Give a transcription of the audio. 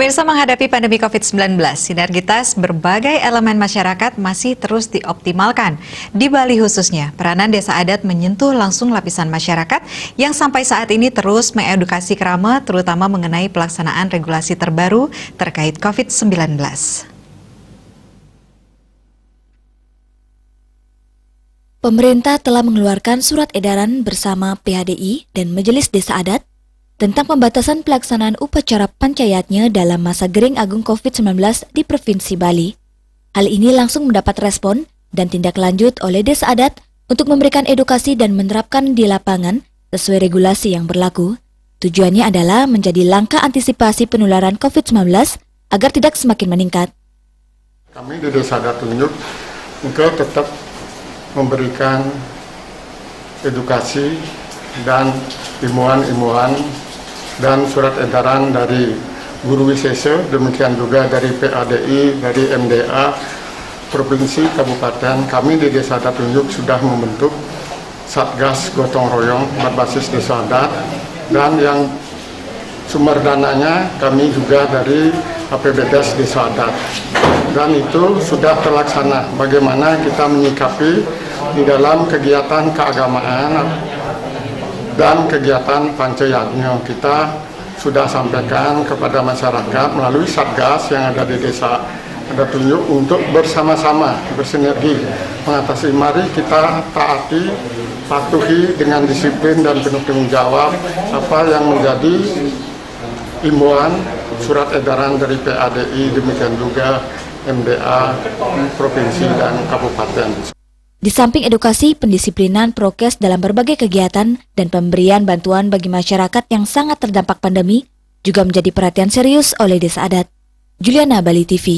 Pemirsa, menghadapi pandemi COVID-19, sinergitas berbagai elemen masyarakat masih terus dioptimalkan. Di Bali khususnya, peranan desa adat menyentuh langsung lapisan masyarakat yang sampai saat ini terus mengedukasi kerama, terutama mengenai pelaksanaan regulasi terbaru terkait COVID-19. Pemerintah telah mengeluarkan surat edaran bersama PHDI dan Majelis Desa Adat tentang pembatasan pelaksanaan upacara pancayatnya dalam masa Gering Agung COVID-19 di Provinsi Bali. Hal ini langsung mendapat respon dan tindak lanjut oleh Desa Adat untuk memberikan edukasi dan menerapkan di lapangan sesuai regulasi yang berlaku. Tujuannya adalah menjadi langkah antisipasi penularan COVID-19 agar tidak semakin meningkat. Kami di Desa Adat tunjuk untuk tetap memberikan edukasi dan imbauan dan surat edaran dari Guru Wisesa, demikian juga dari PADI, dari MDA, Provinsi, Kabupaten. Kami di Desa Adat Tunjuk sudah membentuk Satgas Gotong Royong berbasis Desa Adat, dan yang sumber dananya kami juga dari APBDes Desa Adat. Dan itu sudah terlaksana bagaimana kita menyikapi di dalam kegiatan keagamaan dan kegiatan pancayatnya. Kita sudah sampaikan kepada masyarakat melalui Satgas yang ada di Desa Adat Tunjuk untuk bersama-sama bersinergi mengatasi. Mari kita taati, patuhi dengan disiplin dan penuh tanggung jawab apa yang menjadi imbauan surat edaran dari PADI, demikian juga MDA Provinsi dan Kabupaten. Di samping edukasi, pendisiplinan prokes dalam berbagai kegiatan dan pemberian bantuan bagi masyarakat yang sangat terdampak pandemi juga menjadi perhatian serius oleh Desa Adat. Juliana, Bali TV.